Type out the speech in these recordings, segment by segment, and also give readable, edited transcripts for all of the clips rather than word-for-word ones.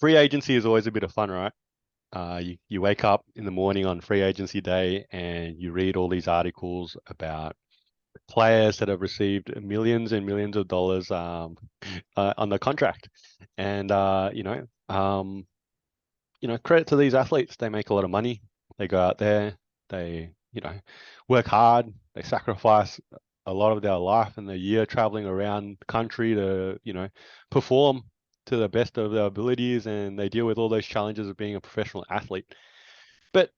free agency is always a bit of fun, right? You wake up in the morning on free agency day and you read all these articles about players that have received millions and millions of dollars on the contract, and credit to these athletes. They make a lot of money. They go out there, they, work hard, they sacrifice a lot of their life and their year traveling around the country to, perform to the best of their abilities, and they deal with all those challenges of being a professional athlete. But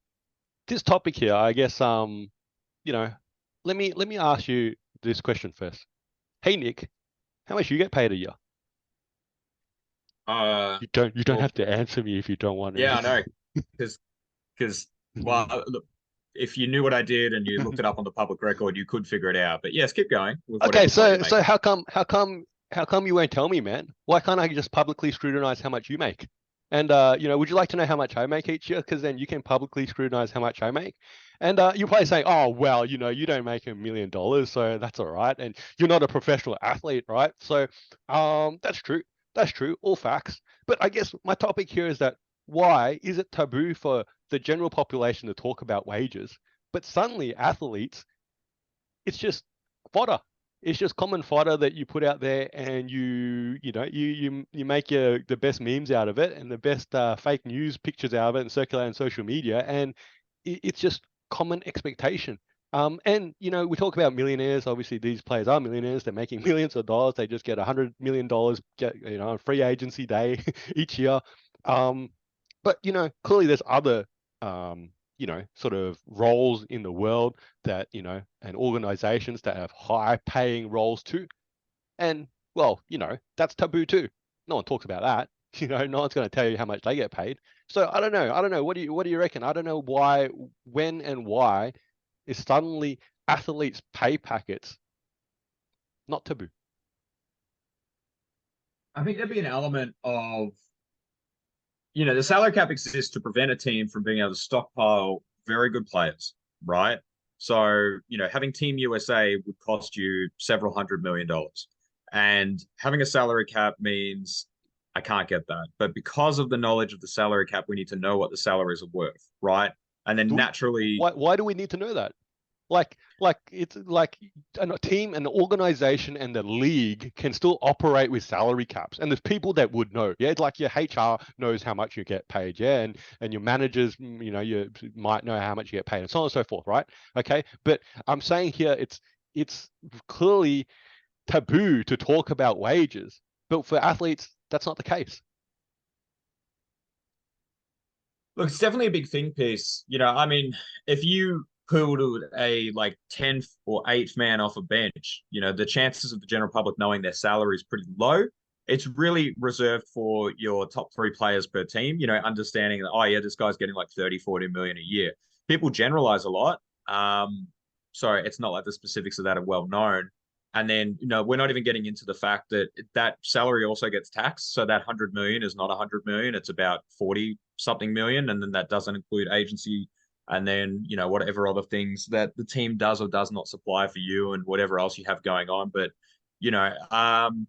this topic here, I guess, you know, let me ask you this question first. Hey Nick, how much you get paid a year? Uh, You don't well, have to answer me if you don't want yeah, I know, to. because well, look, if you knew what I did and you looked it up on the public record, you could figure it out. But yes, keep going with whatever Okay, you might be so making. how come you won't tell me, man? Why can't I just publicly scrutinize how much you make? And would you like to know how much I make each year? Because then you can publicly scrutinize how much I make. And you're probably saying, oh well, you don't make $1 million, so that's all right. And you're not a professional athlete, right? So that's true. That's true. All facts. But I guess my topic here is that why is it taboo for the general population to talk about wages, but suddenly athletes, it's just fodder. It's just common fodder that you put out there, and you make the best memes out of it and the best fake news pictures out of it and circulate on social media, and it's just common expectation. And we talk about millionaires. Obviously, these players are millionaires. They're making millions of dollars. They just get $100 million, get a free agency day each year. Um, but clearly there's other sort of roles in the world that, and organizations that have high paying roles too. And well, that's taboo too. No one talks about that. No one's going to tell you how much they get paid. So I don't know. I don't know. What do you reckon? I don't know why, when and why is suddenly athletes' pay packets not taboo? I think there'd be an element of, the salary cap exists to prevent a team from being able to stockpile very good players, right? So, having Team USA would cost you several $100 million. And having a salary cap means I can't get that. But because of the knowledge of the salary cap, we need to know what the salaries are worth, right? And then Do we, naturally, why do we need to know that? Like it's like a team, an organization, and the league can still operate with salary caps, and there's people that would know. Yeah, like your HR knows how much you get paid. Yeah, and your managers, you might know how much you get paid, and so on and so forth. Right? Okay, but I'm saying here it's clearly taboo to talk about wages, but for athletes that's not the case. look, it's definitely a big thing piece. I mean, if you pulled a like 10th or 8th man off a bench, the chances of the general public knowing their salary is pretty low. It's really reserved for your top three players per team, understanding that, oh, yeah, this guy's getting like 30, 40 million a year. People generalize a lot. So it's not like the specifics of that are well known. And then, we're not even getting into the fact that that salary also gets taxed. So that 100 million is not 100 million, it's about 40 something million. And then that doesn't include agency and then, whatever other things that the team does or does not supply for you and whatever else you have going on. But, you know, um,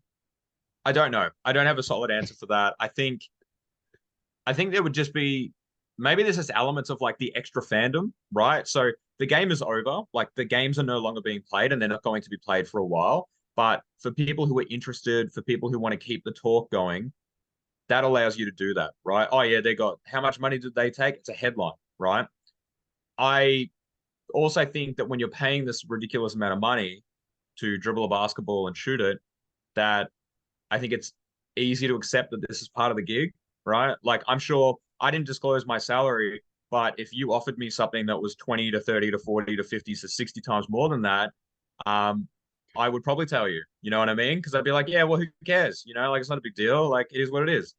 I don't know. I don't have a solid answer for that. I think there would just be maybe there's just elements of like the extra fandom, right? So the game is over, like the games are no longer being played and they're not going to be played for a while. But for people who are interested, for people who want to keep the talk going, that allows you to do that, right? Oh yeah, they got how much money did they take? It's a headline, right? I also think that when you're paying this ridiculous amount of money to dribble a basketball and shoot it, that I think it's easy to accept that this is part of the gig, right? Like I'm sure I didn't disclose my salary, but if you offered me something that was 20 to 30 to 40 to 50 to 60 times more than that, um, I would probably tell you, you know what I mean? Because I'd be like, yeah, well, who cares? Like it's not a big deal. Like it is what it is.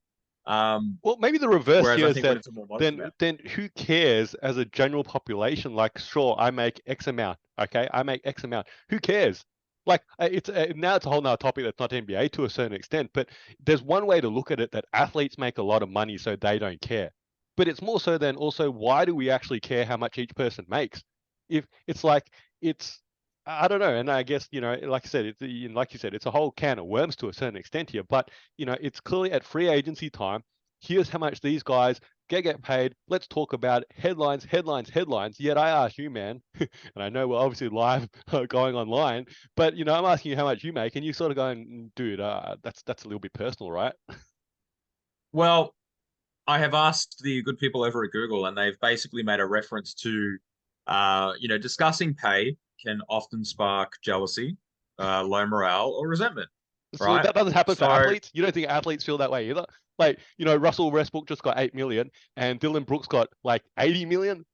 Um, Well, maybe the reverse whereas here I is think when that it's a more modest then amount, then who cares as a general population? Like, sure, I make X amount. Okay, I make X amount. Who cares? Like, it's now it's a whole nother topic that's not NBA to a certain extent, but there's one way to look at it that athletes make a lot of money, so they don't care. But it's more so then also why do we actually care how much each person makes? If it's like it's I don't know, and I guess like I said, like you said, it's a whole can of worms to a certain extent here. But it's clearly at free agency time here's how much these guys get paid. Let's talk about it. Headlines, headlines, headlines. Yet I ask you, man, and I know we're obviously live going online, but I'm asking you how much you make, and you sort of going, dude, that's a little bit personal, right? Well, I have asked the good people over at Google, and they've basically made a reference to, discussing pay can often spark jealousy, low morale, or resentment, So right? that doesn't happen for So, athletes. You don't think athletes feel that way either? Like, Russell Westbrook just got 8 million, and Dylan Brooks got like 80 million.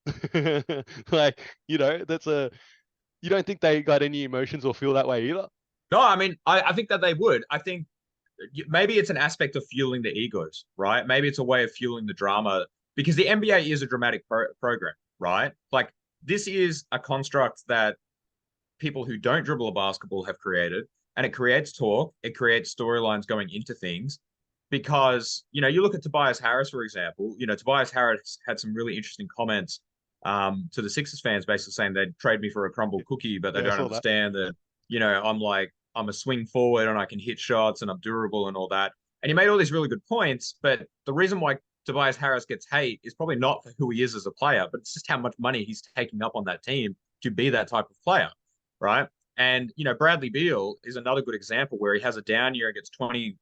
Like, that's a. You don't think they got any emotions or feel that way either? no, I mean, I think that they would. I think maybe it's an aspect of fueling the egos, right? Maybe it's a way of fueling the drama because the NBA is a dramatic program, right? Like, this is a construct that people who don't dribble a basketball have created, and it creates talk, it creates storylines going into things. Because you look at Tobias Harris, for example. Tobias Harris had some really interesting comments to the Sixers fans, basically saying they'd trade me for a crumble cookie, but they Yeah, I don't saw that. understand that I'm a swing forward and I can hit shots and I'm durable and all that. And he made all these really good points, but the reason why Tobias Harris gets hate is probably not for who he is as a player, but it's just how much money he's taking up on that team to be that type of player, right? And Bradley Beal is another good example where he has a down year and gets 20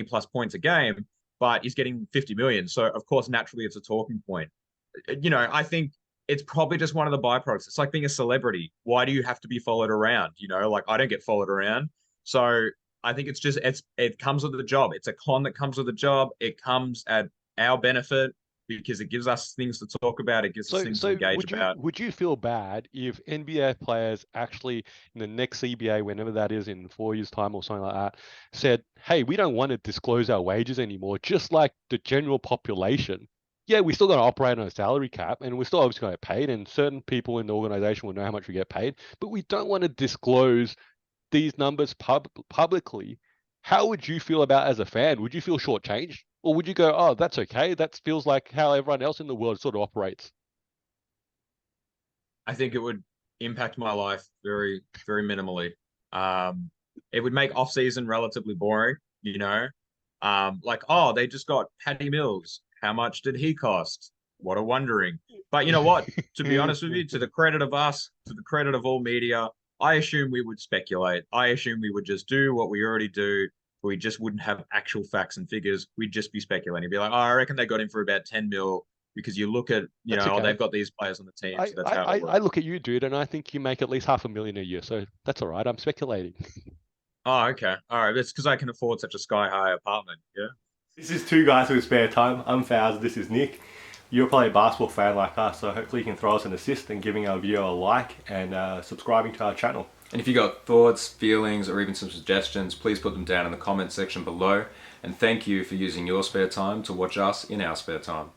plus points a game, but he's getting 50 million. So of course, naturally, it's a talking point. I think it's probably just one of the byproducts. It's like being a celebrity. Why do you have to be followed around? Like, I don't get followed around. So I think it comes with the job. It's a con that comes with the job. It comes at our benefit because it gives us things to talk about. It gives us So, things to so engage would you about. would you feel bad if NBA players actually in the next CBA, whenever that is in 4 years' time or something like that, said, "Hey, we don't want to disclose our wages anymore," just like the general population. Yeah, we still got to operate on a salary cap, and we're still obviously going to get paid, and certain people in the organization will know how much we get paid, but we don't want to disclose these numbers publicly. How would you feel about as a fan? Would you feel shortchanged, or would you go, "Oh, that's okay. That feels like how everyone else in the world sort of operates"? I think it would impact my life very, very minimally. It would make off season relatively boring. Like, oh, they just got Patty Mills. How much did he cost? What a wondering. But you know what? To be honest with you, to the credit of us, to the credit of all media, I assume we would speculate. I assume we would just do what we already do. We just wouldn't have actual facts and figures. We'd just be speculating. Be like, oh, I reckon they got him for about 10 mil because you look at, That's oh, okay. they've got these players on the team, I, so that's I, how it'll I work. I look at you, dude, and I think you make at least 500,000 a year, so that's all right. I'm speculating. Oh, okay. All right. That's because I can afford such a sky high apartment. Yeah. This is two guys with spare time. I'm Faz, this is Nick. You're probably a basketball fan like us, so hopefully you can throw us an assist and giving our video a like and subscribing to our channel. And if you got thoughts, feelings, or even some suggestions, please put them down in the comment section below. And thank you for using your spare time to watch us in our spare time.